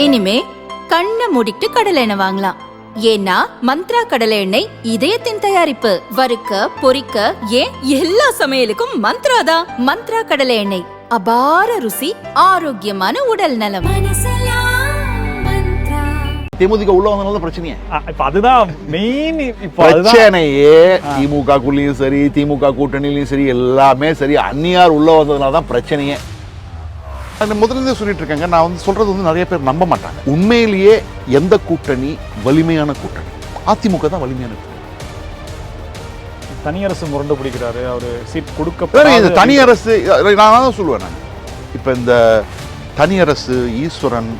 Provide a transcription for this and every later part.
இனிமே கண்ணை மூடிட்டு கடலை எண்ணெய் வாங்கலாம். ஏன்னா மந்த்ரா கடலை எண்ணெய் இதயத்தின் தயாரிப்பு. வறுக்க பொரிக்க ஏன் எல்லா சமையலுக்கும் மந்த்ரா தான். மந்த்ரா கடலை எண்ணெய், அபார ருசி, ஆரோக்கியமான உடல் நலம். தேமுதிக உள்ள வந்தனால பிரச்சனையே. இப்ப அதுதான் மெயின். பிரச்சனையே திமுக குள்ளயும் சரி, திமுக கூட்டணியிலும் சரி, எல்லாமே சரி, அந்நியார் உள்ள வந்ததுனால தான் பிரச்சனையே. முதல்ல சொல்லிட்டு இருக்காங்க, நான் வந்து சொல்றது வந்து நிறைய பேர் நம்ப மாட்டாங்க. உண்மையிலேயே எந்த கூட்டணி வலிமையான கூட்டணி? அதிமுக தான் வலிமையான கூட்டணி. தனியரசு முரண்டு பிடிக்கிறாரு அவரு, சீட் கொடுக்க. தனியரசு நான் தான் சொல்லுவேன். நான் இப்ப இந்த தனியரசு, ஈஸ்வரன்,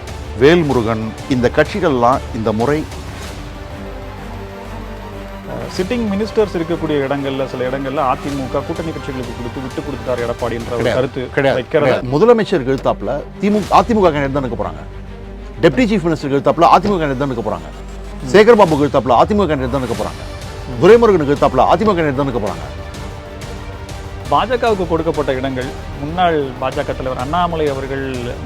வேல்முருகன், இந்த கட்சிகள்லாம் இந்த முறை சிட்டிங் மினிஸ்டர்ஸ் இருக்கக்கூடிய இடங்கள்ல சில இடங்கள்ல அதிமுக கூட்டணி கட்சிகளுக்கு கொடுத்து விட்டு கொடுத்தாரு எடப்பாடி என்ற ஒரு கருத்து கிடையாது. முதலமைச்சர் எழுத்தாப்புல அதிமுக கேண்டிடேட் தான் இருக்க போறாங்க. டெப்டி சீஃப் மினிஸ்டர் எழுத்தாப்புல அதிமுக கேண்டிடேட் தான் இருக்க போறாங்க. சேகர்பாபு எழுத்தாப்புல அதிமுக கேண்டிடேட் தான் இருக்க போறாங்க. துரைமுருகனுக்கு எழுத்தாப்புல அதிமுக கேண்டிடேட் தான் இருக்க போறாங்க. பாஜகவுக்கு கொடுக்கப்பட்ட இடங்கள் முன்னாள் பாஜக தலைவர் அண்ணாமலை அவர்கள்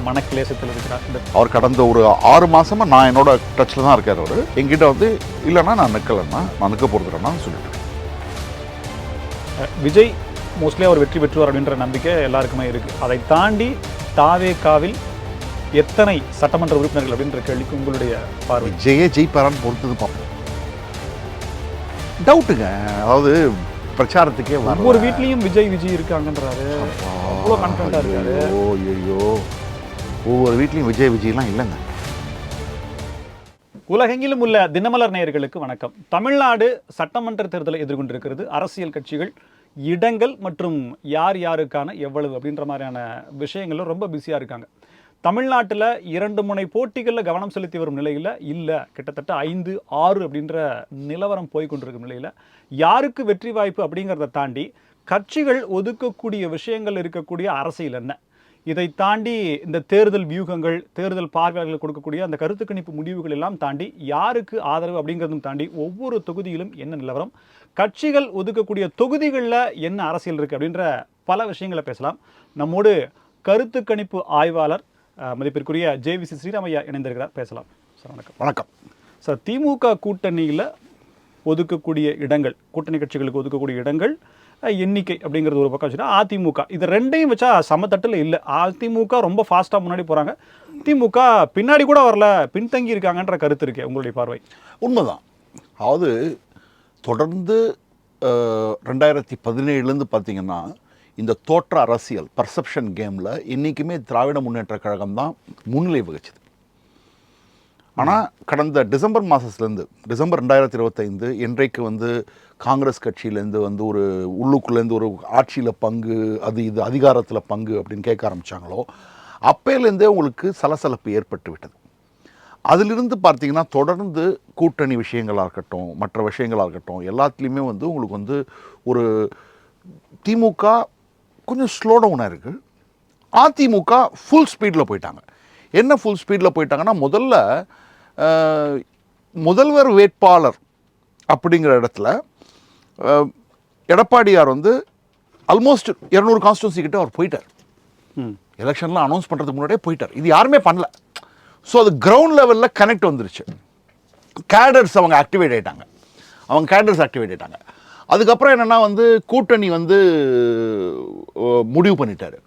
மனக்கிலேசத்தில் இருக்கிறார். அவர் கடந்த ஒரு 6 மாசமா நான் என்னோட டச்ல தான் இருக்காரு. அவரு எங்கிட்ட வந்து இல்லைன்னா நான் நிற்கலன்னா நான் நிற்க போறதுன்னா சொல்லிட்டு. விஜய் மோஸ்ட்லி அவர் வெற்றி பெற்றுவார் அப்படின்ற நம்பிக்கை எல்லாருக்குமே இருக்கு. அதை தாண்டி தாவேகாவில் எத்தனை சட்டமன்ற உறுப்பினர்கள் அப்படின்ற கேள்விக்கு உங்களுடைய பார்வை? ஜெயிப்பாரான்னு பொறுத்தது பார்ப்போம். டவுட்டுங்க. அதாவது பிரச்சாரத்துக்கே ஒவ்வொரு வீட்லயும் விஜய் இருக்காங்கன்றாரு. அவ்வளோ கான்ஃபிடண்டா இருக்காரு. ஐயோ, ஒவ்வொரு வீட்லயும் விஜய்லாம் இல்லைங்க. உலகெங்கிலும் உள்ள தினமலர் நேயர்களுக்கு வணக்கம். தமிழ்நாடு சட்டமன்ற தேர்தலை எதிர்கொண்டிருக்கிறது. அரசியல் கட்சிகள் இடங்கள் மற்றும் யார் யாருக்கான எவ்வளவு அப்படின்ற மாதிரியான விஷயங்கள்ல ரொம்ப பிஸியா இருக்காங்க. தமிழ்நாட்டில் 2 முனை போட்டிகளில் கவனம் செலுத்தி வரும் நிலையில் இல்லை, கிட்டத்தட்ட 5, 6 அப்படின்ற நிலவரம் போய்கொண்டிருக்கும் நிலையில் யாருக்கு வெற்றி வாய்ப்பு அப்படிங்கிறத தாண்டி கட்சிகள் ஒதுக்கக்கூடிய விஷயங்கள் இருக்கக்கூடிய அரசியல் என்ன, இதை தாண்டி இந்த தேர்தல் வியூகங்கள், தேர்தல் பார்வையாளர்கள் கொடுக்கக்கூடிய அந்த கருத்து கணிப்பு முடிவுகள் எல்லாம் தாண்டி யாருக்கு ஆதரவு அப்படிங்கிறதும் தாண்டி ஒவ்வொரு தொகுதியிலும் என்ன நிலவரம், கட்சிகள் ஒதுக்கக்கூடிய தொகுதிகளில் என்ன அரசியல் இருக்குது அப்படின்ற பல விஷயங்களை பேசலாம். நம்மோடு கருத்து கணிப்பு ஆய்வாளர் மதிப்பிற்குரிய ஜேவிசி ஸ்ரீராமையா இணைந்திருக்கிறார். பேசலாம் சார். வணக்கம். வணக்கம் சார். திமுக கூட்டணியில் ஒதுக்கக்கூடிய இடங்கள், கூட்டணி கட்சிகளுக்கு ஒதுக்கக்கூடிய இடங்கள் எண்ணிக்கை அப்படிங்கிறது ஒரு பக்கம் வச்சுன்னா, அதிமுக இது ரெண்டையும் வச்சா சமத்தட்டில் இல்லை. அதிமுக ரொம்ப ஃபாஸ்ட்டாக முன்னாடி போகிறாங்க, திமுக பின்னாடி கூட வரல, பின்தங்கி இருக்காங்கன்ற கருத்து இருக்கு. உங்களுடைய பார்வை? உண்மைதான். அதாவது தொடர்ந்து 2017 பார்த்தீங்கன்னா இந்த தோற்ற அரசியல் பர்செப்ஷன் கேமில் இன்றைக்குமே திராவிட முன்னேற்ற கழகம் தான் முன்னிலை வகிச்சது. ஆனால் கடந்த டிசம்பர் மாதத்துலேருந்து டிசம்பர் 2025 இன்றைக்கு வந்து காங்கிரஸ் கட்சியிலேருந்து வந்து ஒரு உள்ளுக்குள்ளேருந்து ஒரு ஆட்சியில் பங்கு, அது இது அதிகாரத்தில் பங்கு அப்படின்னு கேட்க ஆரம்பித்தாங்களோ அப்போலேருந்தே உங்களுக்கு சலசலப்பு ஏற்பட்டு விட்டது. அதிலிருந்து பார்த்தீங்கன்னா தொடர்ந்து கூட்டணி விஷயங்களாக இருக்கட்டும், மற்ற விஷயங்களாக இருக்கட்டும், எல்லாத்துலேயுமே வந்து உங்களுக்கு வந்து ஒரு திமுக கொஞ்சம் ஸ்லோ டவுனாக இருக்குது. அதிமுக ஃபுல் ஸ்பீடில் போயிட்டாங்க. என்ன ஃபுல் ஸ்பீடில் போயிட்டாங்கன்னா, முதல்வர் வேட்பாளர் அப்படிங்கிற இடத்துல எடப்பாடியார் வந்து ஆல்மோஸ்ட் 200 கான்ஸ்டிட்யூன்சி கிட்ட அவர் போயிட்டார். எலெக்ஷன்லாம் அனௌன்ஸ் பண்ணுறதுக்கு முன்னாடியே போயிட்டார். இது யாருமே பண்ணல. ஸோ அது கிரவுண்ட் லெவலில் கனெக்ட் வந்துருச்சு. கேடர்ஸ் அவங்க ஆக்டிவேட் ஆகிட்டாங்க. அதுக்கப்புறம் என்னென்னா வந்து கூட்டணி வந்து முடிவு பண்ணிட்டார்.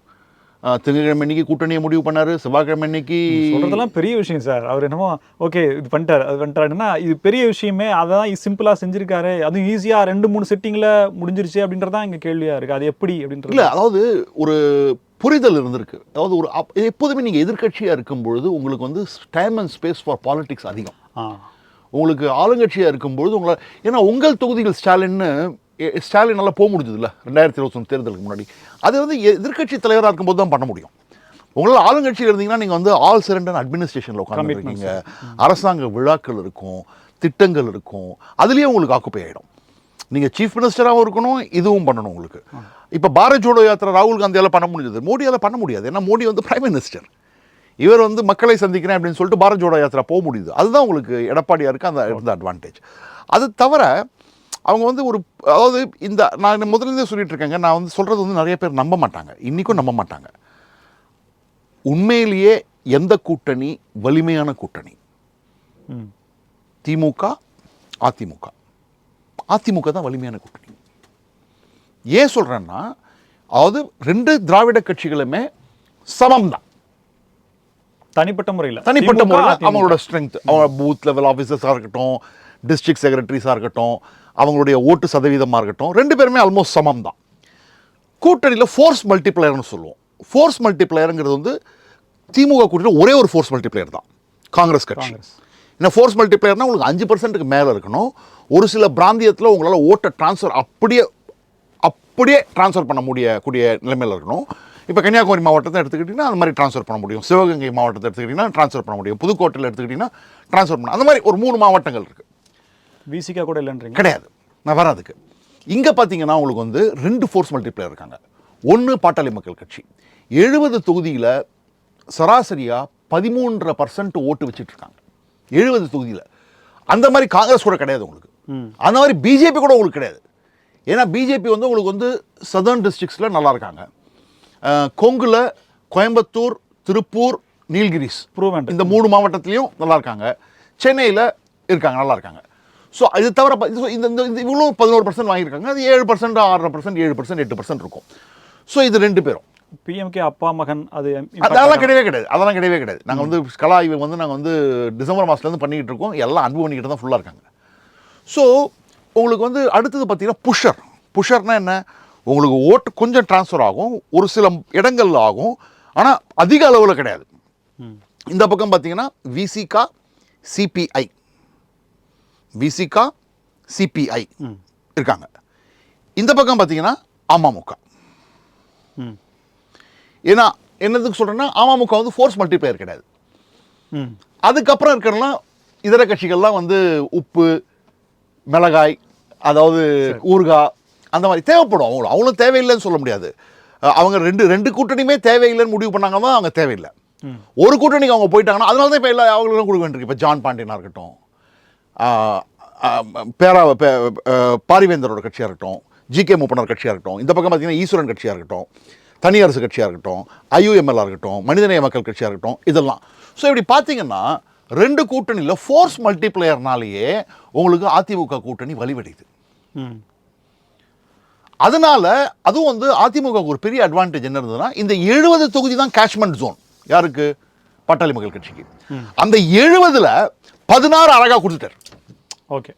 திங்கட்கிழமை அன்னைக்கு கூட்டணியை முடிவு பண்ணார். செவ்வாய்க்கிழமை அன்னைக்கு சொல்கிறதெல்லாம் பெரிய விஷயம் சார். அவர் என்னமோ ஓகே இது பண்ணிட்டார், அது பண்ணிட்டாருன்னா இது பெரிய விஷயமே. அதை தான் சிம்பிளாக செஞ்சுருக்காரு, அதுவும் ஈஸியாக 2-3 செட்டிங்கில் முடிஞ்சிருச்சு அப்படின்றதான் எங்கள் கேள்வியாக இருக்குது. அது எப்படி அப்படின்றது இல்லை, அதாவது ஒரு புரிதல் இருந்திருக்கு. அதாவது ஒரு எப்போதுமே நீங்கள் எதிர்கட்சியாக இருக்கும் பொழுது உங்களுக்கு வந்து time and space for politics அதிகம். உங்களுக்கு ஆளுங்கட்சியாக இருக்கும்பொழுது உங்களை, ஏன்னா உங்கள் தொகுதிகள் ஸ்டாலினால் போக முடிஞ்சது இல்லை 2021 தேர்தலுக்கு முன்னாடி. அது வந்து எதிர்கட்சி தலைவராக இருக்கும்போது தான் பண்ண முடியும். உங்களால் ஆளுங்கட்சியில் இருந்தீங்கன்னா நீங்கள் வந்து ஆல் சரண்டர் அட்மினிஸ்ட்ரேஷனில் உட்காந்துருக்கீங்க. அரசாங்க விழாக்கள் இருக்கும், திட்டங்கள் இருக்கும், அதுலேயே உங்களுக்கு ஆக்குப்பை ஆகிடும். நீங்கள் சீஃப் மினிஸ்டராகவும் இருக்கணும், இதுவும் பண்ணணும் உங்களுக்கு. இப்போ பாரத் ஜோடோ யாத்திரை ராகுல் காந்தியால் பண்ண முடிஞ்சது, மோடியால் பண்ண முடியாது. ஏன்னா மோடி வந்து பிரைம் மினிஸ்டர், இவர் வந்து மக்களை சந்திக்கிறேன் அப்படின்னு சொல்லிட்டு பாரத் ஜோடோ யாத்திரா போக முடியுது. அதுதான் உங்களுக்கு எடப்பாடியாருக்கு அந்த இருந்த அட்வான்டேஜ். அது தவிர அவங்க வந்து ஒரு, அதாவது இந்த நான் முதல்ல சொல்லிட்டு இருக்கேங்க, நான் வந்து சொல்கிறது வந்து நிறைய பேர் நம்ப மாட்டாங்க, இன்றைக்கும் நம்ப மாட்டாங்க. உண்மையிலேயே எந்த கூட்டணி வலிமையான கூட்டணி? திமுக, அதிமுக. அதிமுக தான் வலிமையான கூட்டணி. ஏன் சொல்றேன்னா, அதாவது 2 திராவிட கட்சிகளுமே சமம் தான். தனிப்பட்ட முறையில் அவங்களோட ஸ்ட்ரென்த், அவங்க பூத் லெவல் ஆஃபீஸர்ஸாக இருக்கட்டும், டிஸ்ட்ரிக்ட் செக்ரட்டரிஸாக இருக்கட்டும், அவங்களுடைய ஓட்டு சதவீதமாக இருக்கட்டும், 2 பேருமே ஆல்மோஸ்ட் சமம் தான். கூட்டணியில் ஃபோர்ஸ் மல்டிப்ளையர்னு சொல்லுவோம். ஃபோர்ஸ் மல்டிப்ளையருங்கிறது வந்து திமுக கூட்டணியில் ஒரே ஒரு ஃபோர்ஸ் மல்டிப்ளையர் தான், காங்கிரஸ் கட்சி. ஏன்னா ஃபோர்ஸ் மல்டிப்ளையர்னா உங்களுக்கு 5% மேலே இருக்கணும். ஒரு சில பிராந்தியத்தில் உங்களால் ஓட்டை ட்ரான்ஸ்ஃபர் அப்படியே ட்ரான்ஸ்ஃபர் பண்ண கூடிய நிலைமையில் இருக்கணும். இப்போ கன்னியாகுமரி மாவட்டத்தை எடுத்துக்கிட்டிங்கன்னா அந்த மாதிரி ட்ரான்ஸ்ஃபர் பண்ண முடியும். சிவகங்கை மாவட்டத்தை எடுத்துக்கிட்டிங்கன்னா ட்ரான்ஸ்ஃபர் பண்ண முடியும். புதுக்கோட்டையில் எடுத்துக்கிட்டிங்கன்னா ட்ரான்ஸ்ஃபர் பண்ண, அந்த மாதிரி ஒரு 3 மாவட்டங்கள் இருக்குது. விசிகா கூட இல்லைன்றீங்க? கிடையாது, நான் வராதுக்கு. இங்கே பார்த்தீங்கன்னா உங்களுக்கு வந்து 2 ஃபோர்ஸ் மல்டிப்ளையர் இருக்காங்க. ஒன்று பாட்டாளி மக்கள் கட்சி 70 தொகுதியில் சராசரியாக 13% ஓட்டு வச்சுட்டு இருக்காங்க 70 தொகுதியில். அந்த மாதிரி காங்கிரஸ் கூட கிடையாது உங்களுக்கு. அந்த மாதிரி பிஜேபி கூட உங்களுக்கு கிடையாது. ஏன்னா பிஜேபி வந்து உங்களுக்கு வந்து சதர்ன் டிஸ்ட்ரிக்ஸில் நல்லா இருக்காங்க. கொங்குல, கோயம்புத்தூர், திருப்பூர், நீல்கிரிஸ், இந்த 3 மாவட்டத்திலையும் நல்லா இருக்காங்க. சென்னையில் இருக்காங்க, நல்லா இருக்காங்க. ஸோ இது தவிர இந்த இவ்வளோ 11% வாங்கியிருக்காங்க. அது 7%, 6%, 7%, 8% இருக்கும். ஸோ இது 2 பேரும் பிஎம்கே அப்பா மகன் அதெல்லாம் கிடையவே கிடையாது. நாங்கள் வந்து கலா ஆய்வு வந்து நாங்கள் வந்து டிசம்பர் மாதத்துலேருந்து பண்ணிக்கிட்டு இருக்கோம். எல்லாம் அன்பு பண்ணிக்கிட்டு தான் ஃபுல்லாக இருக்காங்க. ஸோ உங்களுக்கு வந்து அடுத்தது பார்த்தீங்கன்னா புஷர்னா என்ன? உங்களுக்கு ஓட்டு கொஞ்சம் ட்ரான்ஸ்ஃபர் ஆகும், ஒரு சில இடங்கள்ல ஆகும், ஆனால் அதிக அளவில் கிடையாது. இந்த பக்கம் பார்த்தீங்கன்னா விசிகா, சிபிஐ இருக்காங்க. இந்த பக்கம் பார்த்தீங்கன்னா அமமுக. ஏன்னா என்னதுக்கு சொல்கிறேன்னா, அமமுக வந்து ஃபோர்ஸ் மல்டிப்ளையர் கிடையாது. அதுக்கப்புறம் இருக்கிறலாம் இதர கட்சிகள்லாம் வந்து உப்பு, மிளகாய், அதாவது ஊறுகாய், அந்த மாதிரி தேவைப்படும். அவங்களும் தேவையில்லைன்னு சொல்ல முடியாது. அவங்க ரெண்டு கூட்டணியுமே தேவையில்லைன்னு முடிவு பண்ணாங்கன்னா அவங்க தேவையில்லை. ஒரு கூட்டணிக்கு அவங்க போயிட்டாங்கன்னா அதனால தான் இப்போ எல்லா அவங்களும் கொடுக்க வேண்டியிருக்கு. இப்போ ஜான் பாண்டியனாக இருக்கட்டும், பாரிவேந்தரோட கட்சியாக இருக்கட்டும், ஜிகே மூப்பனர் கட்சியாக இருக்கட்டும், இந்த பக்கம் பார்த்தீங்கன்னா ஈஸ்வரன் கட்சியாக இருக்கட்டும், தனியரசு கட்சியாக இருக்கட்டும், ஐயுஎம்எல்லாக இருக்கட்டும், மனிதநேய மக்கள் கட்சியாக இருக்கட்டும், இதெல்லாம். ஸோ இப்படி பார்த்தீங்கன்னா 2 கூட்டணியில் ஃபோர்ஸ் மல்டிப்ளையர்னாலேயே உங்களுக்கு அதிமுக கூட்டணி வலிவடையுது. அதனால அதுவும் வந்து அதிமுக ஒரு பெரிய அட்வான்டேஜ் என்ன இருந்ததுன்னா, இந்த 70 தொகுதி தான் கேஷ்மெண்ட் ஜோன். யாருக்கு? பாட்டாளி மக்கள் கட்சிக்கு. அந்த 70ல் 16 அழகாக கொடுத்துட்டார். ஓகே,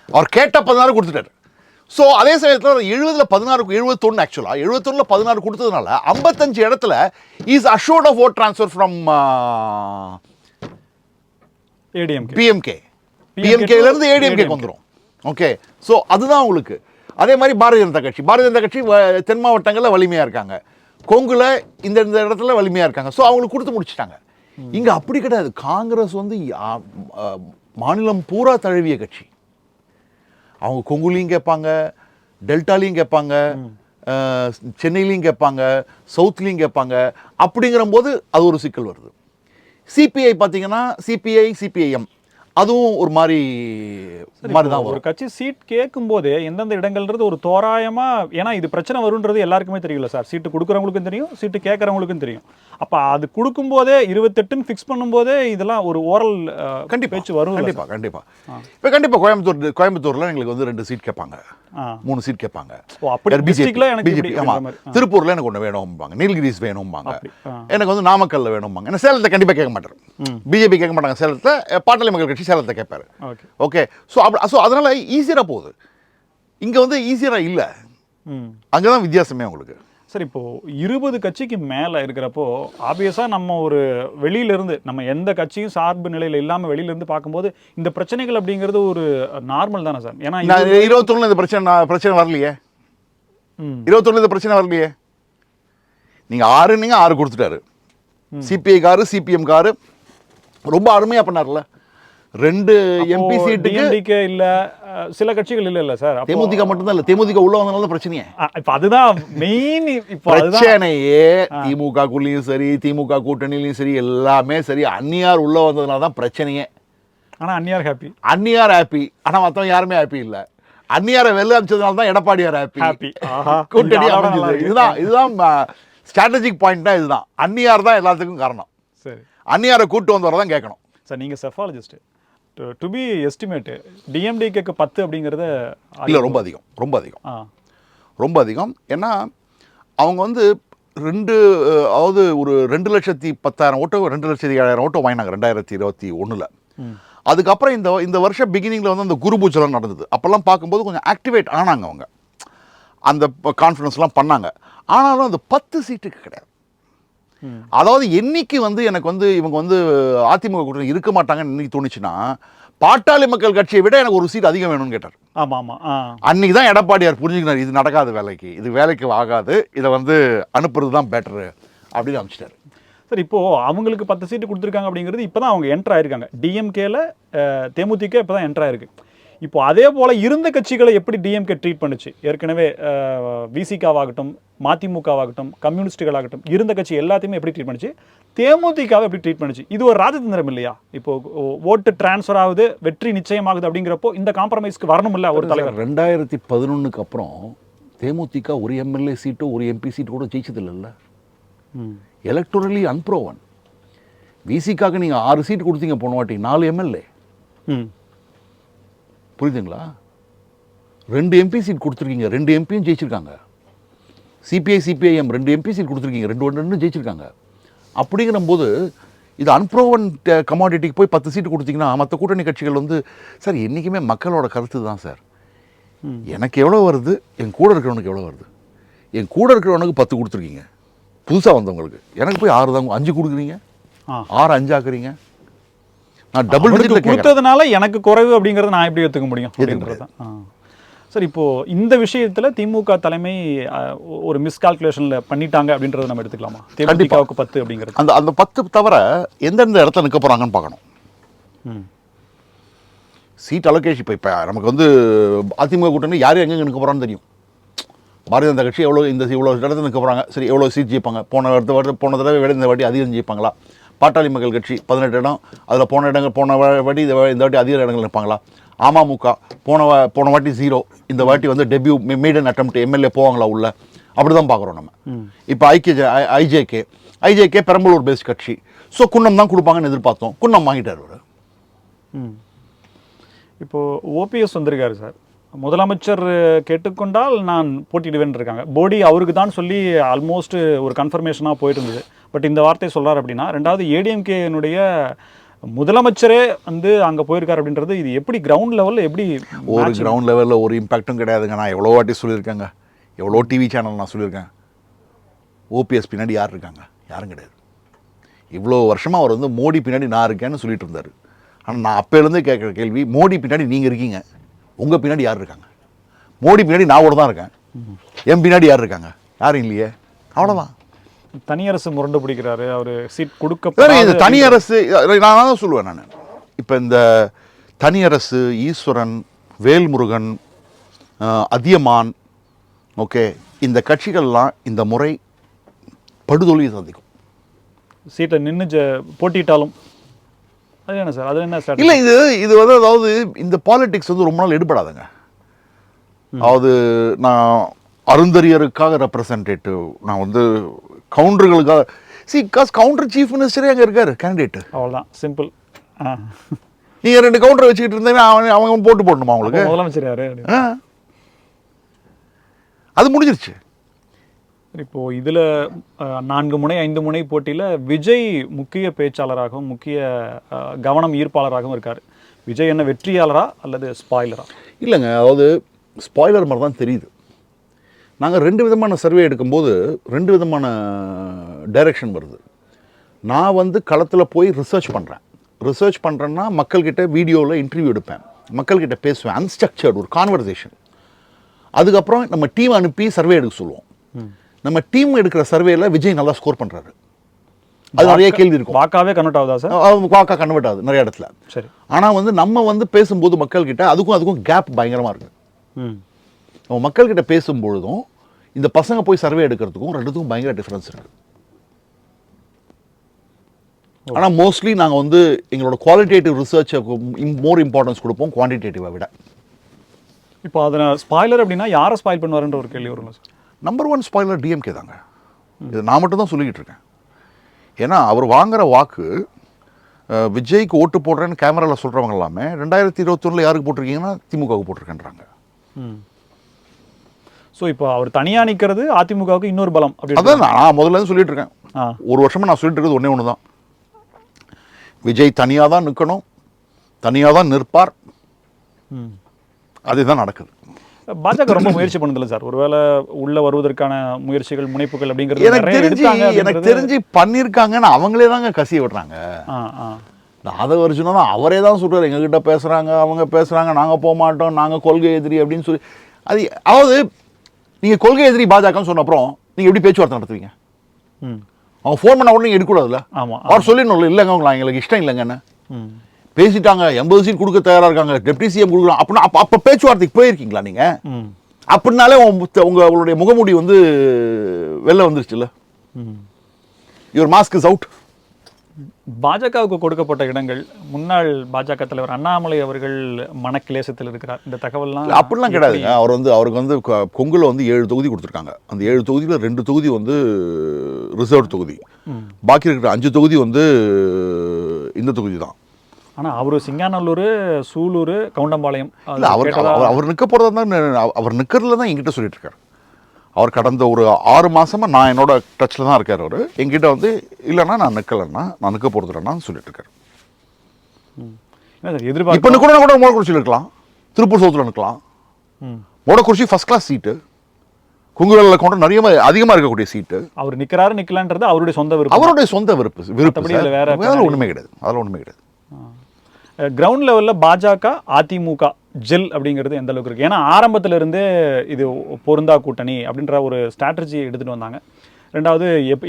அவர் கேட்ட 16 கொடுத்துட்டார். ஸோ அதே சமயத்தில் 70ல் 16, 71 ஆக்சுவலாக 71ல் 16 கொடுத்ததுனால 55 இடத்துல is assured of vote transfer from பிஎம்கேலேருந்து ஏடிஎம்கேக்கு வந்துடும். ஓகே, ஸோ அதுதான் உங்களுக்கு. அதே மாதிரி பாரதிய ஜனதா கட்சி தென் மாவட்டங்களில் வலிமையாக இருக்காங்க, கொங்குல இந்த இடத்துல வலிமையாக இருக்காங்க. ஸோ அவங்களுக்கு கொடுத்து முடிச்சிட்டாங்க. இங்கே அப்படி கிடையாது. காங்கிரஸ் வந்து மாநிலம் பூரா தழுவிய கட்சி. அவங்க கொங்குலையும் கேட்பாங்க, டெல்டாலையும் கேட்பாங்க, சென்னையிலையும் கேட்பாங்க, சவுத்லேயும் கேட்பாங்க. அப்படிங்கிற போது அது ஒரு சிக்கல் வருது. சிபிஐ பார்த்தீங்கன்னா சிபிஐஎம் அதுவும் ஒரு மாதிரி தான். ஒரு கட்சி சீட் கேட்கும் போதே எந்தெந்த இடங்கள்ன்றது ஒரு தோராயமா, ஏன்னா இது பிரச்சனை வரும்ன்றது எல்லாருக்குமே தெரியல சார். சீட்டு கொடுக்குறவங்களுக்கும் தெரியும், சீட்டு கேட்கறவங்களுக்கும் தெரியும். அப்ப அது கொடுக்கும் போதே 28 ஃபிக்ஸ் பண்ணும் போதே இதெல்லாம் ஒரு ஓரல் பேச்சு வரும். கண்டிப்பா கோயம்புத்தூர்ல எங்களுக்கு வந்து 2 சீட் கேட்பாங்க, 3 சீட் கேட்பாங்க. திருப்பூர்ல எனக்கு ஒன்று வேணும்பாங்க, நீலகிரிஸ் வேணும்பாங்க, எனக்கு வந்து நாமக்கல்ல வேணும்பாங்க. ஏன்னா சேலத்தை கண்டிப்பா கேட்க மாட்டாரு, பிஜேபி கேட்க மாட்டாங்க சேலத்தை, பாட்டாளி மக்கள் கட்சி சேலத்தை கேட்பாரு. ஓகே, ஸோ அதனால ஈஸியரா போகுது. இங்க வந்து ஈஸியரா இல்ல, அங்கதான் வித்தியாசமே உங்களுக்கு. சார், இப்போ 20 கட்சிக்கு மேல இருக்கிறப்போ ஆப்வியஸா நம்ம ஒரு வெளியில இருந்து, நம்ம எந்த கட்சியும் சார்பு நிலையில இல்லாம வெளியில இருந்து பார்க்கும்போது இந்த பிரச்சனைகள் அப்படிங்கிறது ஒரு நார்மல் தானே சார்? ஏன்னா 21 இந்த பிரச்சனை வரலையே, 21 இந்த பிரச்சனை வரலையே. நீங்க 6 கொடுத்துட்டாரு. சிபிஐ காரு, சிபிஎம் காரு ரொம்ப அருமையா பண்ணார்ல. 2 எம்பி சீட்டுக்கு இல்ல, சில கட்சிகள் இல்ல சார். தேமுதிக மட்டும்தான் இல்ல, தேமுதிக உள்ள வந்தனால பிரச்சனையே. இப்ப அதுதான் மெயின். இப்ப பிரச்சனையே திமுகக்குள்ளயும் சரி, திமுக கூட்டணியிலும் சரி, எல்லாமே சரி, அந்நியார் உள்ள வந்ததுனால தான் பிரச்சனையே. ஆனா அந்நியார் ஹாப்பி, ஆனா மத்தவங்க யாருமே ஹாப்பி இல்ல. அந்நியாரை வெளில அனுப்பிச்சதுனால தான் எடப்பாடியார் ஹாப்பி. கூட்டணி இதுதான் ஸ்ட்ராட்டஜிக் பாயிண்ட்னா இதுதான். அந்நியார் தான் எல்லாத்துக்கும் காரணம். சரி, அந்நியாரை கூட்டு வந்து வரதான் கேட்கணும். சார் நீங்கள் செஃபாலஜிஸ்ட், டு பி எஸ்டிமேட்டு டிஎம்டிகேக்கு 10 அப்படிங்கிறத இல்லை, ரொம்ப அதிகம், ரொம்ப அதிகம், ரொம்ப அதிகம். ஏன்னா அவங்க வந்து அதாவது ஒரு 2,10,000 ஓட்டோ 2,07,000 ஓட்டோ வாங்கினாங்க 2021. அதுக்கப்புறம் இந்த வருஷம் பிகினிங்கில் வந்து அந்த குரு பூஜைலாம் நடந்தது. அப்போல்லாம் பார்க்கும்போது கொஞ்சம் ஆக்டிவேட் ஆனாங்க அவங்க, அந்த கான்ஃபிடன்ஸ்லாம் பண்ணாங்க. ஆனாலும் அந்த 10 சீட்டுக்கு கிடையாது. அதாவது என்னைக்கு வந்து எனக்கு வந்து இவங்க வந்து அதிமுக கூட்டணி இருக்க மாட்டாங்கன்னு இன்னைக்கு தோணுச்சுன்னா, பாட்டாளி மக்கள் கட்சியை விட எனக்கு ஒரு சீட் அதிகம் வேணும்னு கேட்டார். ஆமாம். அன்னைக்கு தான் எடப்பாடியார் புரிஞ்சுக்கினார், இது நடக்காத வேலைக்கு, இது வேலைக்கு ஆகாது, இதை வந்து அனுப்புறது தான் பெட்டரு அப்படின்னு அமைச்சிட்டாரு. சார் இப்போது அவங்களுக்கு 10 சீட்டு கொடுத்துருக்காங்க அப்படிங்கிறது இப்போ தான் அவங்க என்ட்ரு ஆயிருக்காங்க. டிஎம்கேல தேமுதிக இப்போ தான் என்ட்ரு ஆயிருக்கு. இப்போ அதே போல் இருந்த கட்சிகளை எப்படி டிஎம்கே ட்ரீட் பண்ணுச்சு? ஏற்கனவே விசிகாவாகட்டும், மதிமுகவாகட்டும், கம்யூனிஸ்டுகளாகட்டும், இருந்த கட்சி எல்லாத்தையுமே எப்படி ட்ரீட் பண்ணுச்சு? தேமுதிகவை எப்படி ட்ரீட் பண்ணுச்சு? இது ஒரு ராஜதந்திரம் இல்லையா? இப்போ ஓட்டு டிரான்ஸ்ஃபர் ஆகுது, வெற்றி நிச்சயமாகுது அப்படிங்கிறப்போ இந்த காம்ப்ரமைஸ்க்கு வரணும் இல்லை ஒரு தலைவர்? 2011 அப்புறம் தேமுதிக ஒரு எம்எல்ஏ சீட்டோ ஒரு எம்பி சீட்டு கூட ஜெயிச்சது இல்லைல்ல. எலக்டோரலி அன்ப்ரோவன். விசிகாக்கு நீங்கள் 6 சீட்டு கொடுத்தீங்க போன வாட்டி, 4 எம்எல்ஏ. புரியுதுங்களா? 2 எம்பி சீட் கொடுத்துருக்கீங்க, 2 எம்பியும் ஜெயிச்சிருக்காங்க. சிபிஐ சிபிஐஎம் 2 எம்பி சீட் கொடுத்துருக்கீங்க, 2 ஜெயிச்சிருக்காங்க. அப்படிங்கிற போது இது அன்ப்ரோவன் கமாடிட்டிக்கு போய் 10 சீட்டு கொடுத்தீங்கன்னா மற்ற கூட்டணி கட்சிகள் வந்து, சார் என்றைக்குமே மக்களோட கருத்து தான் சார். எனக்கு எவ்வளோ வருது, என் கூட இருக்கிறவனுக்கு எவ்வளோ வருது. என் கூட இருக்கிறவனுக்கு 10 கொடுத்துருக்கீங்க புதுசாக வந்தவங்களுக்கு, எனக்கு போய் 6 தான் 5 கொடுக்குறீங்க, 6 5 ஆக்குறீங்க. நான் டபுள் டிஜிட்டில் கொடுத்ததுனால எனக்கு குறைவு அப்படிங்கிறத நான் எப்படி எடுத்துக்க முடியும் அப்படின்றது தான். சார் இப்போது இந்த விஷயத்தில் திமுக தலைமை ஒரு மிஸ்கால்குலேஷனில் பண்ணிட்டாங்க அப்படின்றத நம்ம எடுத்துக்கலாமா? தேமுதிகவுக்கு 10 அப்படிங்கிறது அந்த 10 தவிர எந்தெந்த இடத்துல நிற்க போகிறாங்கன்னு பார்க்கணும். சீட் அலோகேஷன் இப்போ நமக்கு வந்து அதிமுக கூட்டணி யார் எங்கே நிற்க போகிறான்னு தெரியும். பாரதிய ஜனதா கட்சி இவ்வளோ இடத்துல நிற்க போகிறாங்க, சரி எவ்வளோ சீட் ஜெயிப்பாங்க, போன தடவை விட இந்த வாட்டி அதிகம் ஜெயிப்பாங்களா? பாட்டாளி மக்கள் கட்சி 18 இடம், அதில் போன வாட்டி இந்த வாட்டி அதிக இடங்கள் நிற்பாங்களா? அமமுக போன வாட்டி 0, இந்த வாட்டி வந்து டெபியூ மீடன் அட்டெம்ப்ட் எம்எல்ஏ போவாங்களா உள்ள? அப்படி தான் பார்க்குறோம் நம்ம. இப்போ ஐஜேகே பெரம்பலூர் பேஸ்ட் கட்சி, ஸோ குன்னம் தான் கொடுப்பாங்கன்னு எதிர்பார்த்தோம், குன்னம் வாங்கிட்டார் அவர். இப்போது ஓபிஎஸ் வந்திருக்காரு சார், முதலமைச்சர் கேட்டுக்கொண்டால் நான் போட்டியிடுவேன் இருக்காங்க. போடி அவருக்கு தான் சொல்லி ஆல்மோஸ்ட் ஒரு கன்ஃபர்மேஷனாக போயிட்டு இருந்தது. பட் இந்த வார்த்தையை சொல்கிறார் அப்படின்னா, ரெண்டாவது ஏடிஎம்கேனுடைய முதலமைச்சரே வந்து அங்கே போயிருக்காரு அப்படின்றது இது எப்படி கிரவுண்ட் லெவலில் எப்படி? ஒரு கிரவுண்ட் லெவலில் ஒரு இம்பேக்டும் கிடையாதுங்க. நான் எவ்வளோ வாட்டி சொல்லியிருக்கேங்க, எவ்வளோ டிவி சேனல் நான் சொல்லியிருக்கேன், ஓபிஎஸ் பின்னாடி யார் இருக்காங்க? யாரும் கிடையாது. இவ்வளோ வருஷமாக அவர் வந்து மோடி பின்னாடி நான் இருக்கேன்னு சொல்லிட்டு இருந்தார். ஆனால் நான் அப்போலேருந்தே கேட்குற கேள்வி, மோடி பின்னாடி நீங்கள் இருக்கீங்க, உங்கள் பின்னாடி யார் இருக்காங்க? மோடி பின்னாடி நான் கூட தான் இருக்கேன், என் பின்னாடி யார் இருக்காங்க? யாரும் இல்லையே. அவ்வளோதான். தனியரசு முரண்டு பிடிக்கிறாரு அவர், சீட் கொடுக்க. இந்த தனியரசு நான் தான் சொல்லுவேன். நான் இப்போ இந்த தனியரசு, ஈஸ்வரன், வேல்முருகன், அதியமான், ஓகே, இந்த கட்சிகள்லாம் இந்த முறை படுதோல்வியை சந்திக்கும். சீட்டை நின்று போட்டிட்டாலும் அது என்ன சார்? அது என்ன சார்? இல்லை, இது வந்து அதாவது இந்த பாலிடிக்ஸ் வந்து ரொம்ப நாள் எடுபடாதுங்க. அதாவது நான் அருந்தறியருக்காக ரெப்ரசன்டேட்டிவ், நான் வந்து கவுண்டர்களுக்காக கவுண்டர் சீஃப் மினிஸ்டரே அங்கே இருக்காரு கேண்டிடேட். அவ்வளோதான், சிம்பிள். நீங்கள் 2 கவுண்டரை வச்சுக்கிட்டு இருந்தீங்கன்னா அவங்க போட்டு போடணுமா அவங்களுக்கு? முதலமைச்சர் யாரு? அது முடிஞ்சிருச்சு. இப்போது இதில் 4 முனை 5 முனை போட்டியில் விஜய் முக்கிய பேச்சாளராகவும் முக்கிய கவனம் ஈர்ப்பாளராகவும் இருக்கார். விஜய் என்ன வெற்றியாளரா அல்லது ஸ்பாய்லரா? இல்லைங்க, அதாவது ஸ்பாய்லர் மாதிரி தான் தெரியுது. நாங்கள் 2 விதமான சர்வே எடுக்கும்போது 2 விதமான டைரக்ஷன் வருது. நான் வந்து களத்தில் போய் ரிசர்ச் பண்ணுறேன்னா மக்கள்கிட்ட வீடியோவில் இன்டர்வியூ எடுப்பேன், மக்கள்கிட்ட பேசுவேன், அன்ஸ்ட்ரக்சர்டு ஒரு கான்வர்சேஷன். அதுக்கப்புறம் நம்ம டீம் அனுப்பி சர்வே எடுக்க சொல்லுவோம். நம்ம டீம் எடுக்கிற சர்வேல விஜய் நல்லா ஸ்கோர் பண்ணுறாரு. அது நிறைய கேள்வி இருக்கும். வாக்காவே கன்வெர்ட் ஆகுதா சார்? வாக்கா கன்வெர்ட் ஆகுது நிறைய இடத்துல. சரி. ஆனால் வந்து நம்ம வந்து பேசும்போது மக்கள்கிட்ட அதுக்கும் கேப் பயங்கரமாக இருக்குது. நம்ம மக்கள்கிட்ட பேசும்பொழுதும் இந்த பசங்க போய் சர்வே எடுக்கிறதுக்கும் 2த்துக்கும் பயங்கர டிஃப்ரென்ஸ் இருக்குது. ஆனால் மோஸ்ட்லி நாங்கள் வந்து எங்களோட குவாலிட்டேட்டிவ் ரிசர்ச்சுக்கு மோர் இம்பார்ட்டன்ஸ் கொடுப்போம் குவான்டிடேட்டிவை விட. இப்போ அதில் ஸ்பாய்லர் அப்படின்னா யாரை ஸ்பாயில் பண்ணுவாருன்ற ஒரு கேள்வி வரும்ல சார்? நம்பர் 1 ஸ்பாய்லர் டிஎம்கே தாங்க. இது நான் மட்டும் தான் சொல்லிக்கிட்டு இருக்கேன். ஏன்னா அவர் வாங்குற வாக்கு விஜய்க்கு ஓட்டு போடுறேன்னு கேமராவில் சொல்கிறவங்க எல்லாமே 2021 யாருக்கு போட்டிருக்கீங்கன்னா திமுகவுக்கு போட்டிருக்கேன்றாங்க. ஸோ இப்போ அவர் தனியாக நிற்கிறது அதிமுகவுக்கு இன்னொரு பலம் அப்படி. அதான் நான் முதல்ல இருந்து சொல்லிட்டு இருக்கேன். ஒரு வருஷமா நான் சொல்லிட்டு இருக்கிறது ஒன்றே தான், விஜய் தனியாக தான் நிற்கணும், தனியாக தான் நிற்பார். அதுதான் நடக்குது. பாஜக ரொம்ப முயற்சி பண்ணுதில்ல சார், ஒருவேளை உள்ள வருவதற்கான முயற்சிகள் முனைப்புகள் அப்படிங்கிறது எனக்கு தெரிஞ்சு பண்ணியிருக்காங்கன்னு அவங்களே தாங்க கசிய விடுறாங்க. ஆதவர்ஜுனா தான் அவரே தான் சொல்றாரு, எங்ககிட்ட பேசுறாங்க, அவங்க பேசுறாங்க, நாங்கள் போக மாட்டோம், நாங்கள் கொள்கை எதிரி அப்படின்னு சொல்லி. அது அதாவது நீங்கள் கொள்கை எதிரி பாஜகன்னு சொன்ன அப்புறம் நீங்கள் எப்படி பேச்சுவார்த்தை நடத்துவீங்க? அவங்க ஃபோன் பண்ண உடனே நீங்கள் எடுக்கக்கூடாதுல்ல. ஆமாம், அவர் சொல்லிடணும், இல்லைங்க உங்களை எங்களுக்கு இஷ்டம் இல்லைங்கன்னு பேசிட்டாங்க, 80 சீட் கொடுக்க தயாராக இருக்காங்க, டெப்டி சிஎம் கொடுக்கலாம் அப்படின்னா அப்போ பேச்சுவார்த்தைக்கு போயிருக்கீங்களா நீங்கள்? அப்படின்னாலே உங்களுடைய முகமூடி வந்து வெளில வந்துருச்சுல்ல, யுவர் மாஸ்க் இஸ் அவுட். பாஜகவுக்கு கொடுக்கப்பட்ட இடங்கள், முன்னாள் பாஜக தலைவர் அண்ணாமலை அவர்கள் மனக்கிலேசத்தில் இருக்கிறார், இந்த தகவல்லாம் அப்படிலாம் கிடையாதுங்க. அவருக்கு வந்து கொங்குல வந்து 7 தொகுதி கொடுத்துருக்காங்க. அந்த 7 தொகுதியில் 2 தொகுதி வந்து ரிசர்வ் தொகுதி, பாக்கி இருக்கிற 5 தொகுதி வந்து இந்த தொகுதி தான். ஆனால் அவர் சிங்காநல்லூர், சூலூர், கவுண்டம்பாளையம் அவர் நிற்க போகிறதா தான், அவர் நிற்கிறதுல தான் என்கிட்ட சொல்லிட்டு இருக்காரு. அவர் கடந்த ஒரு 6 மாசமா நான் என்னோட டச்சில் தான் இருக்கார். அவர் என்கிட்ட வந்து இல்லைன்னா நான் நிற்கலைன்னா நான் நிற்க போகிறதுலன்னா சொல்லிட்டு இருக்காரு. இப்போ நிற்கணும் கூட மோடக்குறிச்சியில் இருக்கலாம், திருப்பூர் சவுத்தில் நிற்கலாம். மோடக்குறிச்சி ஃபர்ஸ்ட் கிளாஸ் சீட்டு, குங்குவேலில் கொண்டு நிறைய அதிகமாக இருக்கக்கூடிய சீட்டு. அவர் நிற்கிறாரு நிற்கலான்றது அவருடைய சொந்த விருப்பம், அவருடைய சொந்த விருப்பம். வேற ஒன்றுமே கிடையாது, அதெல்லாம் ஒன்றுமே கிடையாது. கிரவுண்ட் லெவலில் பாஜக அதிமுக ஜெல் அப்படிங்கிறது எந்த அளவுக்கு இருக்குது? ஏன்னா ஆரம்பத்திலிருந்தே இது பொருந்தா கூட்டணி அப்படின்ற ஒரு ஸ்ட்ராட்டஜி எடுத்துகிட்டு வந்தாங்க. ரெண்டாவது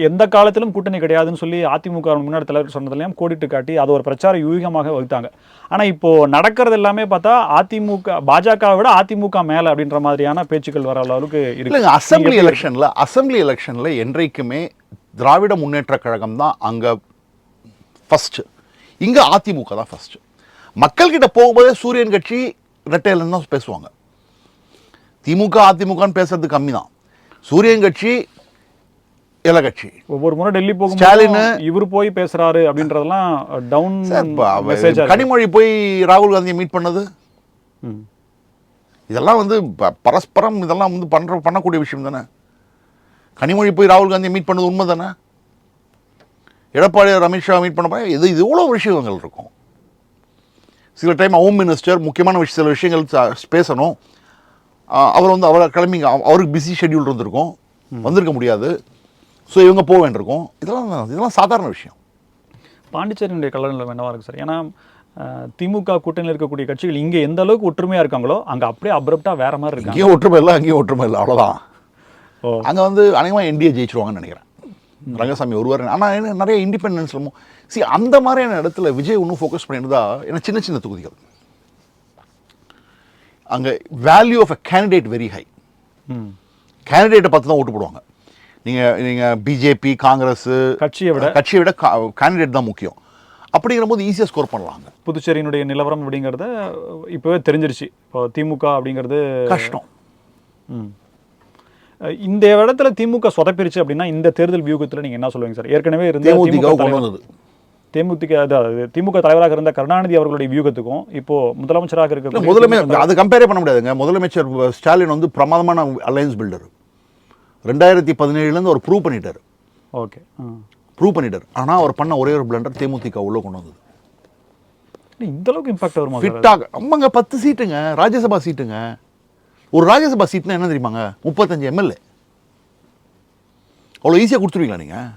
எந்த காலத்திலும் கூட்டணி கிடையாதுன்னு சொல்லி அதிமுக முன்னாடி தலைவர் சொன்னதுலையும் கோடிட்டு காட்டி அதை ஒரு பிரச்சார யூகமாக வகுத்தாங்க. ஆனால் இப்போது நடக்கிறது எல்லாமே பார்த்தா அதிமுக பாஜகவை விட அதிமுக மேலே அப்படின்ற மாதிரியான பேச்சுக்கள் வர அளவுக்கு இருக்கு. அசம்பிளி எலெக்ஷனில் என்றைக்குமே திராவிட முன்னேற்ற கழகம் தான் அங்கே ஃபர்ஸ்ட், இங்கே அதிமுக தான் ஃபர்ஸ்ட். மக்கள்கிட்ட போகும்போதே சூரியன் கட்சி ரெட்டையிலன்னு தான் பேசுவாங்க. திமுக அதிமுகன்னு பேசுறது கம்மி தான். சூரியன் கட்சி இல கட்சி ஒவ்வொரு முறை டெல்லி போகும் ஸ்டாலின் இவர் போய் பேசுறாரு அப்படின்றதெல்லாம் டவுன். கனிமொழி போய் ராகுல் காந்தியை மீட் பண்ணது, இதெல்லாம் வந்து பரஸ்பரம் இதெல்லாம் வந்து பண்ணக்கூடிய விஷயம் தானே. கனிமொழி போய் ராகுல் காந்தியை மீட் பண்ணது உண்மை தானே. எடப்பாடி அமித்ஷா மீட் பண்ண இது இவ்வளோ விஷயங்கள் இருக்கும். சில டைம் ஹோம் மினிஸ்டர் முக்கியமான சில விஷயங்கள் பேசணும், அவர் வந்து அவரை கிளம்பிங்க, அவருக்கு பிஸி ஷெட்யூல் இருந்திருக்கும், வந்திருக்க முடியாது, ஸோ இவங்க போக வேண்டியிருக்கும். இதெல்லாம் சாதாரண விஷயம். பாண்டிச்சேரியினுடைய கலனில் என்னவா இருக்குது சார்? ஏன்னா திமுக கூட்டணியில் இருக்கக்கூடிய கட்சிகள் இங்கே எந்த அளவுக்கு ஒற்றுமையாக இருக்காங்களோ அங்கே அப்படியே அப்ரப்டாக வேற மாதிரி இருக்கு. இங்கேயும் ஒற்றுமை இல்லை, அங்கேயும் ஒற்றுமை இல்லை, அவ்வளோதான். அங்கே வந்து அநேகமாக என்டிஏ ஜெயிச்சிருவாங்கன்னு நினைக்கிறேன். ரங்கசாமி ஒருவர். ஆனால் நிறைய இண்டிபெண்டன்ஸ் அந்த மாதிரியான இடத்துல விஜய் இன்னும் ஃபோக்கஸ் பண்ணியிருந்தா, ஏன்னா சின்ன சின்ன தொகுதிகள் அங்கே value of a candidate very high. கேண்டிடேட்டை பார்த்து தான் ஓட்டு போடுவாங்க. நீங்கள் பிஜேபி காங்கிரஸ் கட்சியை விட கேண்டிடேட் தான் முக்கியம். அப்படிங்கிற போது ஈஸியாக ஸ்கோர் பண்ணலாங்க. புதுச்சேரியினுடைய நிலவரம் அப்படிங்கிறத இப்போவே தெரிஞ்சிருச்சு. இப்போ திமுக அப்படிங்கிறது கஷ்டம். இந்த இடத்துல திமுக சொதப்பிருச்சு அப்படின்னா இந்த தேர்தல் வியூகத்தில் நீங்கள் என்ன சொல்லுவீங்க சார்? ஏற்கனவே இருந்த திமுக தலைவராக இருந்த கருணாநிதி அவர்களுடைய வியூகத்துக்கும் இப்போ முதலமைச்சராக இருக்க அது கம்பேரே பண்ண முடியாதுங்க. முதலமைச்சர் ஸ்டாலின் வந்து பிரமாதமான அலையன்ஸ் பில்டர். 2017 அவர் ப்ரூவ் பண்ணிட்டார். ஓகே, ப்ரூவ் பண்ணிட்டார். ஆனால் அவர் பண்ண ஒரே ஒரு பிளண்டர் தேமுதிக உள்ள கொண்டு வந்தது. இந்த அளவுக்கு இம்பாக்ட் வருமா? ஃபிட்டாக ஆமாங்க, 10 சீட்டுங்க, ராஜ்யசபா சீட்டுங்க. ஒரு ராஜ்யசபா சீட்னா என்ன தெரியுமாங்க? 35 எம்எல்ஏ. அவ்வளோ ஈஸியாக கொடுத்துருவீங்களா நீங்கள்?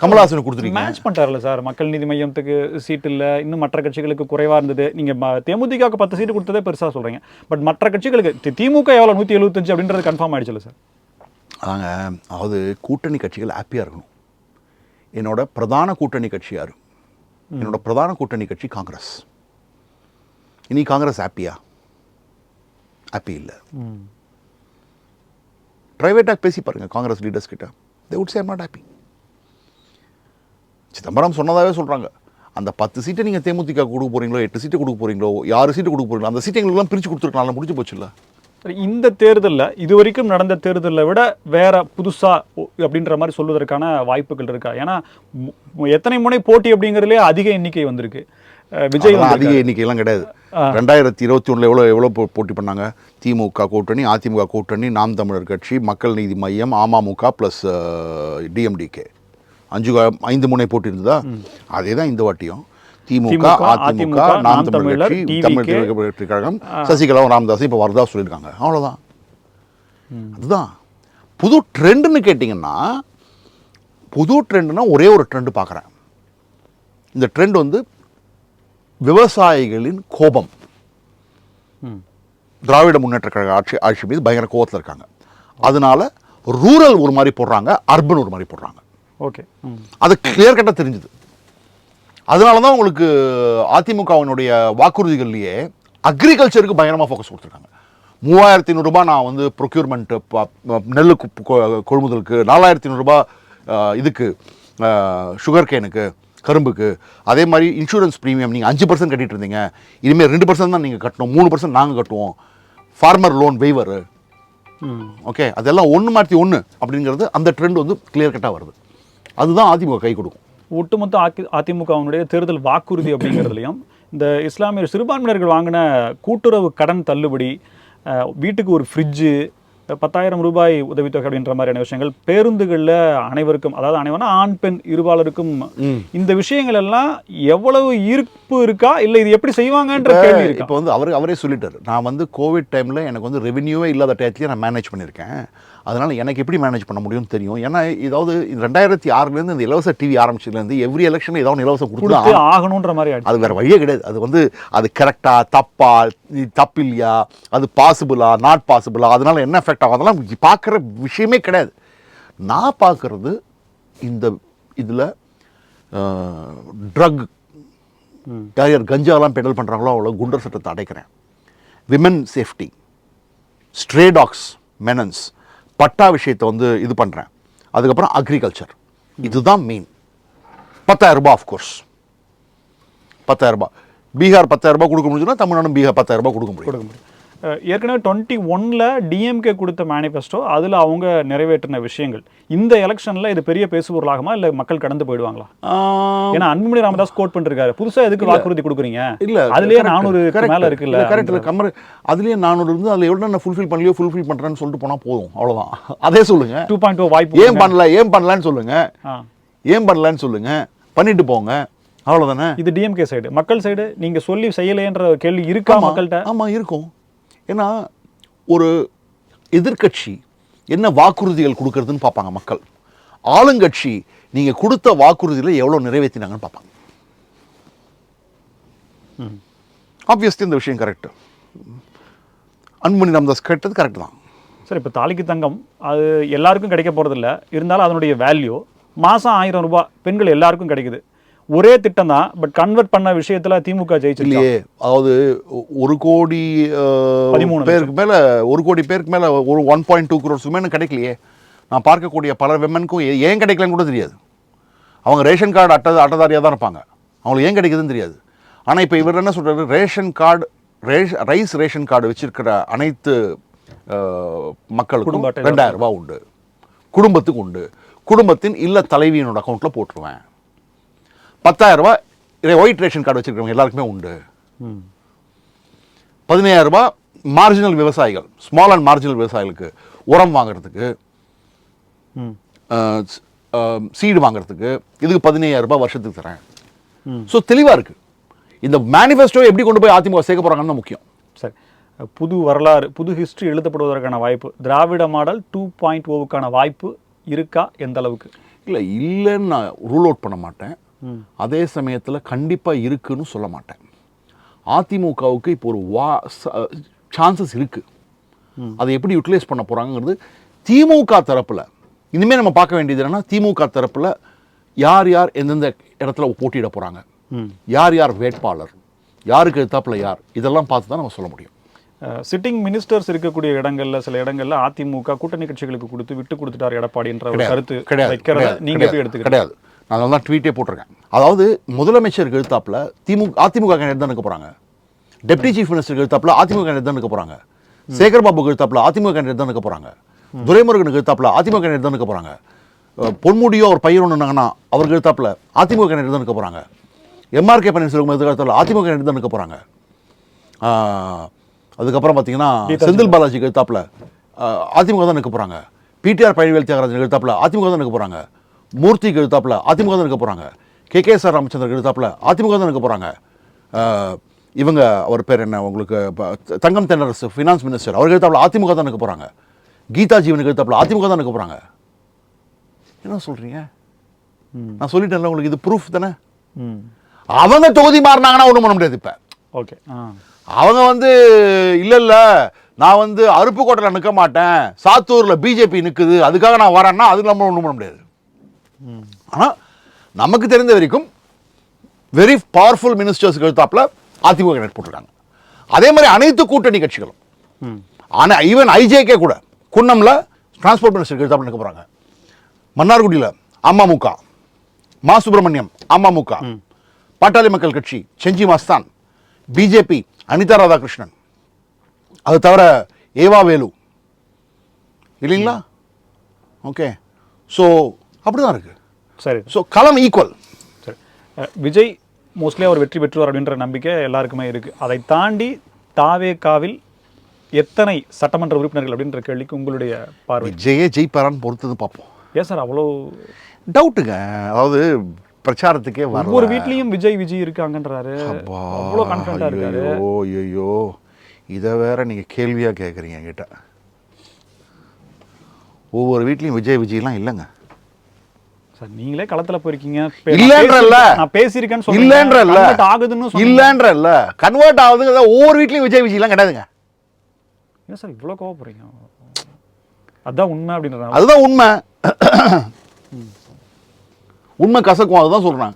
கமல்ஹாசன் கொடுத்துருவீங்க. மேட்ச் பண்ணிட்டார்ல சார். மக்கள் நீதி மையத்துக்கு சீட் இல்லை, இன்னும் மற்ற கட்சிகளுக்கு குறைவாக இருந்தது. நீங்கள் தேமுதிகவுக்கு 10 சீட்டு கொடுத்ததே பெருசாக சொல்கிறீங்க. பட் மற்ற கட்சிகளுக்கு திமுக எவ்வளோ 175 அப்படின்றது கன்ஃபார்ம் ஆகிடுச்சுல்ல சார்? அதாங்க, அதாவது கூட்டணி கட்சிகள் ஹாப்பியாக இருக்கணும். என்னோட பிரதான கூட்டணி கட்சி யார்? என்னோட பிரதான கூட்டணி கட்சி காங்கிரஸ். இனி காங்கிரஸ் ஹாப்பியா? ஹாப்பி இல்லை. ப்ரைவேட்டாக பேசி பாருங்கள் காங்கிரஸ் லீடர்ஸ் கிட்ட. They would say I am not happy. Chidambaram சொன்னதாகவே சொல்கிறாங்க, அந்த 10 சீட்டை நீங்கள் தேமுதிக கொடுக்க போகிறீங்களோ, 8 சீட்டு கொடுக்க போகிறீங்களோ, 6 சீட்டு கொடுக்க போகிறீங்களோ, அந்த சீட்டை எங்களுக்குலாம் பிரித்து கொடுத்துருக்கலாம், முடிஞ்சு போச்சு இல்லை. சரி, இந்த தேர்தலில் இது வரைக்கும் நடந்த தேர்தலை விட வேற புதுசா அப்படின்ற மாதிரி சொல்வதற்கான வாய்ப்புகள் இருக்கா? ஏன்னா எத்தனை முனை போட்டி அப்படிங்கிறதுலே அதிக எண்ணிக்கை வந்திருக்கு. விஜய் அதிக எண்ணிக்கையெல்லாம் கிடையாது. 2021 எவ்வளோ போட்டி பண்ணாங்க? திமுக கூட்டணி, அதிமுக கூட்டணி, நாம் தமிழர் கட்சி, மக்கள் நீதி மையம், அமமுக ப்ளஸ் டிஎம்டிகே 5 முனை போட்டி இருந்ததா? அதே தான் இந்த வாட்டியும். திமுக, அதிமுக, நாம் தமிழர் கட்சி, தமிழ் வெற்றி கழகம், சசிகலாவும் ராமதாஸும் இப்போ வரதா சொல்லியிருக்காங்க. அவ்வளோதான். அதுதான் புது ட்ரெண்டுன்னு கேட்டிங்கன்னா, புது ட்ரெண்டுனா ஒரே ஒரு ட்ரெண்டு பார்க்குறேன். இந்த ட்ரெண்ட் வந்து விவசாயிகளின் கோபம். திராவிட முன்னேற்ற கழக ஆட்சி மீது பயங்கர கோபத்தில் இருக்காங்க. அதனால ரூரல் ஒரு மாதிரி போடுறாங்க, அர்பன் ஒரு மாதிரி போடுறாங்க. ஓகே, அது கிளியர் கட்டாக தெரிஞ்சுது. அதனால தான் உங்களுக்கு அதிமுகவினுடைய வாக்குறுதிகள்லேயே அக்ரிகல்ச்சருக்கு பயங்கரமாக ஃபோக்கஸ் கொடுத்துருக்காங்க. 3500 ரூபாய் நான் வந்து ப்ரொக்யூர்மெண்ட் நெல் கொள்முதலுக்கு, 4500 ரூபாய் இதுக்கு சுகர் கேனுக்கு, கரும்புக்கு. அதே மாதிரி இன்சூரன்ஸ் ப்ரீமியம் நீங்கள் 5% கட்டிட்டு இருந்தீங்க, இனிமேல் 2% தான் நீங்கள் கட்டணும், 3% நாங்கள் கட்டுவோம். Farmer loan waiver. ஓகே, அதெல்லாம் ஒன்று மாற்றி ஒன்று அப்படிங்கிறது அந்த ட்ரெண்ட் வந்து கிளியர் கட்டாக வருது. அதுதான் அதிமுக கை கொடுக்கும். ஒட்டுமொத்த அதிமுகவினுடைய தேர்தல் வாக்குறுதி அப்படிங்கிறதுலையும் இந்த இஸ்லாமிய சிறுபான்மையினர்கள் வாங்கின கூட்டுறவு கடன் தள்ளுபடி, வீட்டுக்கு ஒரு ஃப்ரிட்ஜு, 10,000 ரூபாய் உதவித்தொகை அப்படின்ற மாதிரியான விஷயங்கள், பேருந்துகளில் அனைவருக்கும், அதாவது அனைவரும் ஆண் பெண் இருபாலருக்கும், இந்த விஷயங்கள் எல்லாம் எவ்வளவு ஈர்ப்பு இருக்கா, இல்லை இது எப்படி செய்வாங்கன்ற கேள்வி இருக்கு. இப்போ வந்து அவரே சொல்லிட்டாரு, நான் வந்து கோவிட் டைமில் எனக்கு வந்து ரெவென்யூவே இல்லாத டயத்துலேயே நான் மேனேஜ் பண்ணியிருக்கேன், அதனால் எனக்கு எப்படி மேனேஜ் பண்ண முடியும்னு தெரியும். ஏன்னா இதாவது 2006 இந்த இலவச டிவி ஆரம்பிச்சதுலேருந்து எவ்ரி எலெக்ஷன் ஏதாவது இலவசம் கொடுத்து ஆகணுன்ற மாதிரி அது வேறு வழியே கிடையாது. அது வந்து அது கரெக்டா தப்பா, தப்பு இல்லையா, அது பாசிபிளா நாட் பாசிபிளா, அதனால என்ன எஃபெக்ட் ஆகும், அதெல்லாம் பார்க்குற விஷயமே கிடையாது. நான் பார்க்குறது இந்த இதில் ட்ரக் யார் யார் கஞ்சாலாம் பெடல் பண்ணுறாங்களோ அவ்வளோ குண்டர் சட்டத்தை அடைக்கிறேன். விமன் சேஃப்டி, ஸ்ட்ரே டாக்ஸ் மெனன்ஸ், பட்டா விஷயத்தை வந்து இது பண்ணுறேன். அதுக்கப்புறம் அக்ரிகல்ச்சர், இதுதான் மெயின். 10,000 ரூபாய் ஆஃப்கோர்ஸ், 10,000 ரூபாய். பீகார் 10,000 ரூபாய் கொடுக்க முடியுதுன்னா தமிழ்நாடு பீகார் 10,000 ரூபாய் கொடுக்க முடியும். ஏற்கனவே 21 டிஎம்கே கொடுத்த மேனிஃபெஸ்டோ, அதில் அவங்க நிறைவேற்றின விஷயங்கள் இந்த எலெக்ஷனில் இது பெரிய பேசுபொருளாகுமா, இல்லை மக்கள் கடந்து போயிடுவாங்களா? ஏன்னா அன்புமணி ராமதாஸ் கோட் பண்ணிருக்காரு, புதுசாக எதுக்கு வாக்குறுதி கொடுக்குறீங்க, இல்லை அதுலேயே 400 மேலே இருக்குல்ல. கரெக்ட் இல்லை, கம்மர் அதுலேயே 400 இருந்து அதில் எவ்வளோ நான் ஃபுல்ஃபில் பண்ணலையோ ஃபுல்ஃபில் பண்ணுறேன்னு சொல்லிட்டு போனால் போதும், அவ்வளோதான். அதே சொல்லுங்க. 2.0 வாய்ப்பு ஏன் பண்ணலான்னு சொல்லுங்க, ஏன் பண்ணலான்னு சொல்லுங்க, பண்ணிட்டு போங்க, அவ்வளோதானே. இது டிஎம்கே சைடு. மக்கள் சைடு நீங்கள் சொல்லி செய்யலைன்ற கேள்வி இருக்கா மக்கள்கிட்ட? ஆமாம் இருக்கும். ஏன்னா ஒரு எதிர்கட்சி என்ன வாக்குறுதிகள் கொடுக்கறதுன்னு பார்ப்பாங்க மக்கள். ஆளுங்கட்சி நீங்கள் கொடுத்த வாக்குறுதியில் எவ்வளோ நிறைவேற்றினாங்கன்னு பார்ப்பாங்க. ஆப்வியஸ்லி இந்த விஷயம் கரெக்டு. அன்புமணி ராமதாஸ் கேட்டது கரெக்ட் தான். சரி, இப்போ தாலிக்கு தங்கம் அது எல்லாருக்கும் கிடைக்க போகிறதில்ல, இருந்தாலும் அதனுடைய வேல்யூ மாதம் 1000 ரூபாய் பெண்கள் எல்லாருக்கும் கிடைக்குது. ஒரே திட்டம் தான், பட் கன்வெர்ட் பண்ண விஷயத்துல திமுக ஜெயிச்சிருக்கே. அதாவது 1 கோடி பேருக்கு மேல 1 கோடி பேருக்கு மேல ஒரு 1.2 crores விமன் கிடைக்கலையே. நான் பார்க்கக்கூடிய பல விமனுக்கும் ஏன் கிடைக்கலன்னு கூட தெரியாது. அவங்க ரேஷன் கார்டு அட்டதாரியாக தான் இருப்பாங்க, அவங்களுக்கு ஏன் கிடைக்குதுன்னு தெரியாது. ஆனால் இப்போ இவர் என்ன சொல்றாரு, ரேஷன் கார்டு ரேஷன் கார்டு வச்சிருக்கிற அனைத்து மக்களுக்கும் 2000 ரூபாய் உண்டு, குடும்பத்துக்கு உண்டு, குடும்பத்தின் இல்ல தலைவியினோட அக்கௌண்ட்ல போட்டுருவேன். 10,000 ரூபாய் ஒயிட் ரேஷன் கார்டு வச்சிருக்கிறவங்க எல்லாருக்குமே உண்டு. 15,000 ரூபாய் மார்ஜினல் விவசாயிகள், ஸ்மால் அண்ட் மார்ஜினல் விவசாயிகளுக்கு உரம் வாங்குறதுக்கு, சீடு வாங்குறதுக்கு, இதுக்கு 15,000 ரூபாய் வருஷத்துக்கு தரேன். ஸோ தெளிவாக இருக்கு. இந்த மேனிஃபெஸ்டோ எப்படி கொண்டு போய் அதிமுக சேர்க்க போறாங்கன்னு முக்கியம். சரி, புது வரலாறு, புது ஹிஸ்டரி எழுதப்படுவதற்கான வாய்ப்பு, திராவிட மாடல் 2.0க்கான வாய்ப்பு இருக்கா, எந்த அளவுக்கு? இல்லைன்னு நான் ரூல் அவுட் பண்ண மாட்டேன். அதே சமயத்தில் கண்டிப்பாக இருக்குன்னு சொல்ல மாட்டேன். அதிமுகவுக்கு இப்போ ஒரு சான்சஸ் இருக்கு. அதை எப்படி யூட்டிலைஸ் பண்ண போறாங்கிறது திமுக தரப்புல இனிமேல் நம்ம பார்க்க வேண்டியது என்னன்னா, திமுக தரப்புல யார் யார் எந்தெந்த இடத்துல போட்டியிட போறாங்க, யார் யார் வேட்பாளர், யாருக்கு எதிர்த்தாப்புல யார், இதெல்லாம் பார்த்து தான் நம்ம சொல்ல முடியும். சிட்டிங் மினிஸ்டர்ஸ் இருக்கக்கூடிய இடங்கள்ல சில இடங்கள்ல அதிமுக கூட்டணி கட்சிகளுக்கு கொடுத்து விட்டு கொடுத்துட்டார் எடப்பாடின்ற ஒரு கருத்து கிடையாது. நீங்க எப்படி எடுத்துக்க? கிடையாது, நான் தான் ட்வீட்டே போட்டிருக்கேன். அதாவது முதலமைச்சருக்கு எழுத்தாப்புல அதிமுக கேண்டிடேட் தான் இருக்க போறாங்க, டெப்டி சீஃப் மினிஸ்டருக்கு எழுத்தாப்புல அதிமுக கேண்டிடேட் தான் இருக்க போறாங்க, சேகர் பாபுக்கு எழுத்தாப்புல அதிமுக கேண்டிடேட் தான் இருக்க போகிறாங்க. துரைமுருகனுக்கு எழுத்தாப்புல அதிமுக கேண்டிடேட் தான் இருக்க போகிறாங்க. பொன்முடியோ ஒரு பையன் ஒன்றுனாங்கன்னா அவருக்கு எழுத்தாப்புல அதிமுக கேண்டிடேட் தான் இருக்க போகிறாங்க. எம்ஆர்கே பன்னீர்செல்வம் எதிர்காலத்தில் அதிமுக கேண்டிடேட் தான் இருக்க போகிறாங்க. அதுக்கப்புறம் பார்த்தீங்கன்னா செந்தில் பாலாஜிக்கு எழுத்தாப்புல அதிமுக தான் இருக்க போகிறாங்க. பிடிஆர் பழனிவேல் தியாகராஜன் எழுத்தாப்புல அதிமுக தான் இருக்க போகிறாங்க. மூர்த்திக்கு எழுத்தாப்புல அதிமுக தான் இருக்க போகிறாங்க. KKSR ராமச்சந்திரன் எழுத்தாப்புல அதிமுக தான் இருக்க போகிறாங்க. இவங்க அவர் பேர் என்ன உங்களுக்கு தங்கம் தென்னரசு ஃபினான்ஸ் மினிஸ்டர் அவருக்கு எழுத்தாப்புல அதிமுக தான் இருக்க போகிறாங்க. கீதா ஜீவனுக்கு எழுத்தாப்புல அதிமுக தான் இருக்க போகிறாங்க. என்ன சொல்கிறீங்க? நான் சொல்லிட்டேன்ல உங்களுக்கு, இது ப்ரூஃப் தானே. அவங்க தொகுதி மாறினாங்கன்னா ஒன்றும் பண்ண முடியாது. இப்போ ஓகே, அவங்க இல்லை நான் அருப்புக்கோட்டையில் நிற்க மாட்டேன், சாத்தூரில் பிஜேபி நிற்குது அதுக்காக நான் வரேன்னா அது நம்ம ஒன்றும் பண்ண முடியாது. ஆனால் நமக்கு தெரிந்த வரைக்கும் வெரி பவர்ஃபுல் மினிஸ்டர்ஸ்க்கு எழுத்தாப்புல அதிமுக கேண்டிடேட் போட்டிருக்காங்க. அதே மாதிரி அனைத்து கூட்டணி கட்சிகளும், ஆனால் ஈவன் IJK கூட குன்னம்ல டிரான்ஸ்போர்ட் மினிஸ்டருக்கு எழுத்தாப்புல நிற்க போகிறாங்க. மன்னார்குடியில் அமமுக, மா சுப்பிரமணியம் அமமுக, பாட்டாளி மக்கள் கட்சி செஞ்சி மஸ்தான், பிஜேபி அனிதா ராதாகிருஷ்ணன், அது தவிர ஏவா வேலு இல்லைங்களா? ஓகே, ஸோ அப்படிதான் இருக்கு. சரி, ஸோ களம் ஈக்குவல். சரி, விஜய் மோஸ்ட்லி அவர் வெற்றி பெற்றுவார் அப்படின்ற நம்பிக்கை எல்லாருக்குமே இருக்கு. அதை தாண்டி தாவேகாவில் எத்தனை சட்டமன்ற உறுப்பினர்கள் அப்படின்ற கேள்விக்கு உங்களுடைய பார்வை? விஜயே ஜெயிப்பாரான்னு பொறுத்தது பார்ப்போம். ஏன் சார் அவ்வளோ டவுட்டுங்க? அதாவது பிரச்சாரத்துக்கே ஒவ்வொரு வீட்லயும் விஜய் இருக்காங்கன்றாரு, அவ்வளோ கான்ஃபிடண்டா இருக்காரு. ஐயோ, இதை வேற நீங்க கேள்வியா கேட்குறீங்க என்கிட்ட. ஒவ்வொரு வீட்லயும் விஜய்லாம் இல்லைங்க சார். நீங்களே களத்துல போயிருக்கீங்க. இல்லன்றல்ல, நான் பேசியிருக்கேன்னு சொல்றேன். இல்லன்றல்ல, ஆகுதுன்னு இல்லன்றல்ல, கன்வெர்ட் ஆகுது. ஒவ்வொரு வீட்லயும் விஜய்லாம் கிடையாதுங்க. என்ன சார் இவ்வளோ கோவப்படுறீங்க? அதான் உண்மை அப்படின்றாங்க. அதுதான் உண்மை. உண்மை கசக்கும், அதுதான் சொல்றேன்.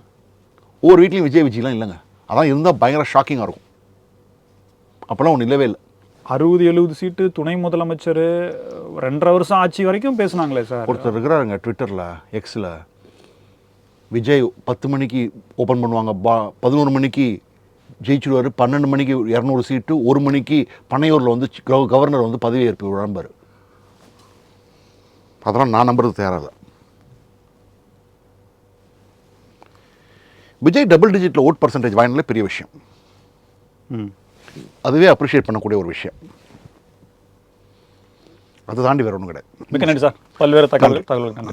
ஒவ்வொரு வீட்லயும் விஜய்லாம் இல்லைங்க. அதான் இருந்தால் பயங்கர ஷாக்கிங்காக இருக்கும். அப்பெல்லாம் ஒன்றும் இல்லவே இல்லை. 60-70 சீட்டு, துணை முதலமைச்சர், 2.5 வருஷம் ஆட்சி வரைக்கும் பேசுனாங்களே சார். ஒருத்தர் இருக்கிறாருங்க ட்விட்டரில், எக்ஸில், விஜய் 10 மணிக்கு ஓப்பன் பண்ணுவாங்க, 11 மணிக்கு ஜெயிச்சுடுவார், 12 மணிக்கு 200 சீட்டு, 1 மணிக்கு பனையூரில் கவர்னர் பதவியேற்பு விளம்பார். அதெல்லாம் நான் நம்புறது தயாராக. விஜய் டபுள் டிஜிட்டில் ஓட் பர்சன்டேஜ் வாங்கினாலே பெரிய விஷயம். அதுவே அப்ரிஷியேட் பண்ணக்கூடிய ஒரு விஷயம். அதை தாண்டி வேற ஒன்றும் கிடையாது. மிக்க நன்றி சார், பல்வேறு தகவல்கள்.